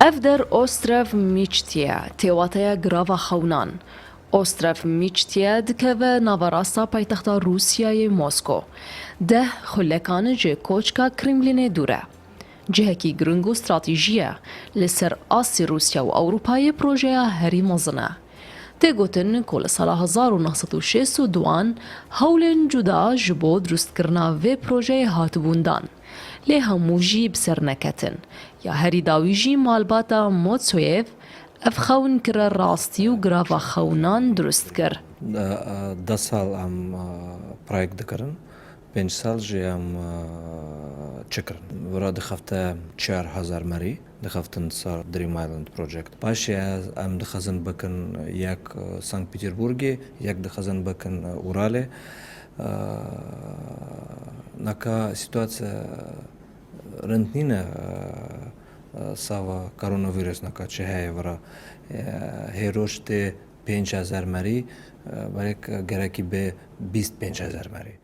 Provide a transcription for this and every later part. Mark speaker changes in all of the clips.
Speaker 1: Ev der Ostrov Miçtiye, têwateya grava xewnan. Ostrov Miçtiye dikeve navarasta paytexta Rûsyayê Mosko. Deh xulekan ji koçka Kremlînê dûr e. Cihekî giring û stratêjî ye li ser asê Rûsya û Ewropayê projeya herî mezin e. Tê gotin ku li sala 1962 hewlên cuda ji bo drustkirina vê projeyê hatibûn dan. Lê hemû jî bi ser neketin. Ya herî dawî jî malbata Motsoyev ev xewinkira rastî û grava xewnan durust kir.
Speaker 2: 10 sal em projekt dikirin, 5 sal jî em çikirin. Vira dixefte 4000 merî dixeftin sar Dream Island project. Paşê em dixezin bikin yek Sankt Peterburgê, yek dixezin bikin Uralê. Naka situasya rind nîne sava koronavirüs naka çi heye vira hêroj tê 5000 merî belek gerekî bê 25000 merî.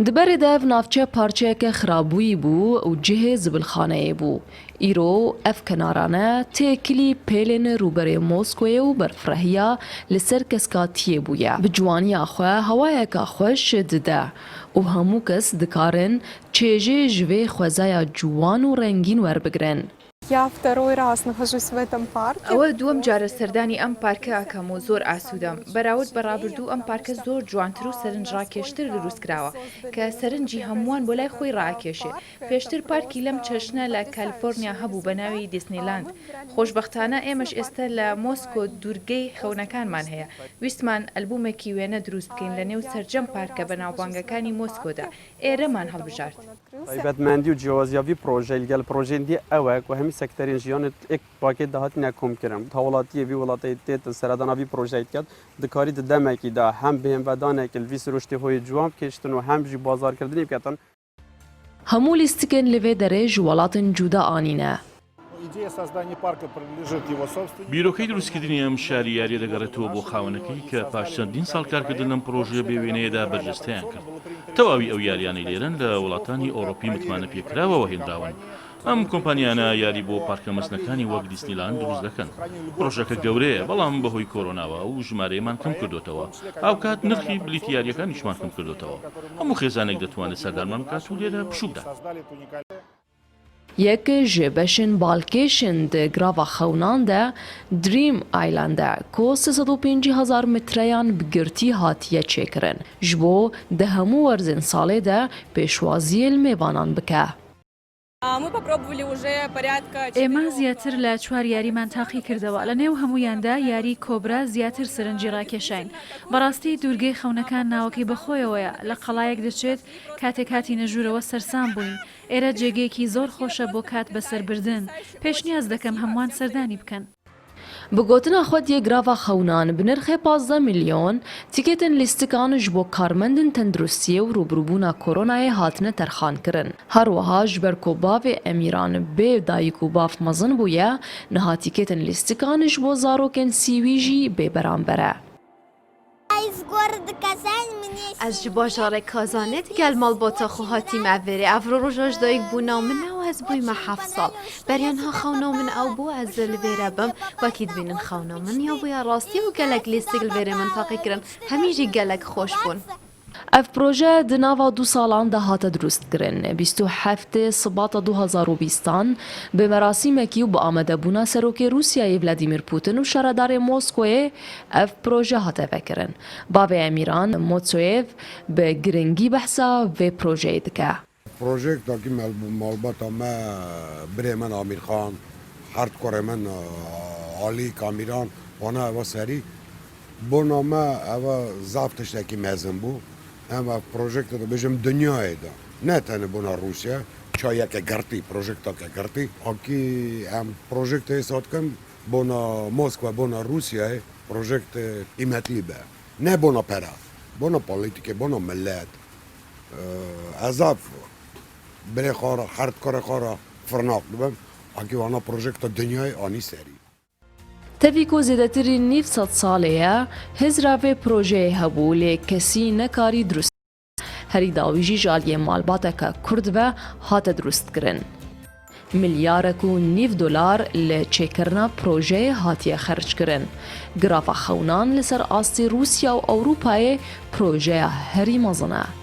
Speaker 1: Di berê de ev navçe parçeyeke xirabûyî bû û cihê zibilxaneyê bû. Îro ev kenarane têkilî pêlên rûberê Moskoyê û berfrehiya li ser keskatiyê bûye. Bi ciwaniya xwe hewayeka xweş dide û hemû kes dikarin çêjê ji vê xwezaya ciwan û rengîn werbigirin.
Speaker 3: Я второй раз нахожусь в этом парке.
Speaker 4: ئەوە دووەم جارە سەردانی ئەم پارکە ئەکەم و زۆر ئاسوودەم. بەراورد بە ڕابردوو ئەم پارکە زۆر جوانتر و سەرنجڕاکێشتر دروستکراوە کە سەرنجی هەمووان بۆ لای خۆی ڕاکێشێ. پێشتر پارکی لەم چەشنە لە کالیفۆرنیا هەبوو بە ناوی دیسنیلاند. خۆشبەختانە ئێمەش ئێستا لە مۆسکۆ دوورگەی خەونەکانمان هەیە. ویستمان ئەلبومێکی وێنە دروست بکەین لە نێو سەرجەم پارکە بە ناوبانگەکانی مۆسکۆدا. ئێرەمان هەڵبژارد.
Speaker 5: تایبەتمەندی و جیاوازیاوی پرۆژە لەگەڵ پرۆژێن دی ئەوە و هەمی سەکتەرین ژیانت ئێک پاکێت داهاتینە کۆمکردن. هەوڵاتیە وی وڵاتەی تێتە سەرداناوی پرۆژەیت کرد دکاری دەمێکیدا هەم بهێنڤدانێک وی سروشتی هۆی جوان بکەشتن و هەم جی بازارکردنی بکەتن.
Speaker 1: هەموو لیستکن li vê derê ji welatên cuda anîne.
Speaker 6: بیرۆکەی دروستکردنی ئەم شاری یاریە دەگەڕێتەوە بۆ خاوەنەکەی کە پاش چەندین ساڵ کارکردن لەم پرۆژە بێ وێنەیەدا بەرجەستەیان کرد. تەواوی ئەو یاریانەی لێرن لە وڵاتانی ئەوڕۆپی متمانە پێکراوەوە هێنراون. ئەم کۆمپانیانە یاری بۆ پارکە مەزنەکانی وەک دیسنیلاند دروست دەکەن. پرۆژەکە گەورەیە بەڵام بەهۆی کۆرۆناوە و ژمارەیەمان کەم کردوتەوە. ئەو کات نرخی بلیتی یاریەکانیشمان کەم کردوتەوە. هەموو خێزانێک دەتوانێت سەردانمان بکات و لێرە پشووکدات.
Speaker 1: Yek ji beşên balkêşin di grava xewnan de Dream Island e ku 350,000 metreyan bi girtî hatiye çêkirin. Ji bo di hemû werzên salê de pêşwaziyê li mêvanan bike.
Speaker 7: ئێمە زیاتر لە 4 یاریمان تاقی کردەوە لە نێو هەموویاندا یاری کۆبرا زیاتر سەرنجی ڕاکێشاین. بەڕاستی دوورگەی خەونەکان ناوەکەی بەخۆیەوەیە لە قەڵایەک دەچێت کاتێک هاتی نەژوورەوە سەرسام بووین. ئێرە جێگەیەکی زۆر خۆشە بۆ کات بەسەربردن. پێشنیاز دەکەم هەمووان سەردانی بکەن.
Speaker 1: Bi gotina xwe yê grava xewnan bi nirxê 15 milyon tîketên lîstikan ji bo karmendên tenduristiyê û rûbirûbûna koronayê hatine terxankirin. Her wiha ji ber ku bavê Emîran bê dayîk û bav mezin bûye, niha tîketên lîstikan ji bo zarokên sîwî jî bêberanber e.
Speaker 8: Ez ji bajarê Kazanê digel malbata xwe hatîme verê. Ev roj dayîk bûna min ew ez bûyme 7 sal. Beriyan ha xewna min ew bû ez li vê re bim. Wekî dibînin xewna min ya bûye rastî û gelek lîstik li vêrê min taqî kirin. Hemî jî gelek xweş bûn.
Speaker 1: Ev proje di nava du salan de hate drustkirin. 27 Sibata 2020 bi merasîmekî û bi amedebûna serokê Rûsyayê Vladimir Putin û şaredarê Moskoyê ev proje hate vekirin. Bavê Emîran Motsoyev bi giringî behsa vê projeyê dike.
Speaker 9: Projektekî malbata me birê min Amîrxan, herdkorê min Alî Amîran wana eva serî bona me eva zaf tiştekî mezin bû. Em ev projekte dibêjim dinyayê de ne tenê bûna Rûsya çayeke girtî projekteke girtî akî em projektê hêsa dikim bûna Moskva bûna Rûsyayê projekte qîmetî be ne bûna pera bûna polîtikê bûna millet ezav birê xwe re herdkorê xwe re firnak dibim akî wana projekta dinyayê anî serî.
Speaker 1: Tevî ku zêdetirî nîv sed salê ye hêzra vê projeyê hebû lê kesî nekarî durust. Herî dawî jî ji aliyê malbateka Kurd ve hate durustkirin. ملیارێک و نیو دلار لە چێکردنا پرۆژەیە هاتیە خەرجکردن. گراڤە خەونان لەسەر ئاستی رووسیا و ئەوروپایê پرۆژەیە هەری مەزنە.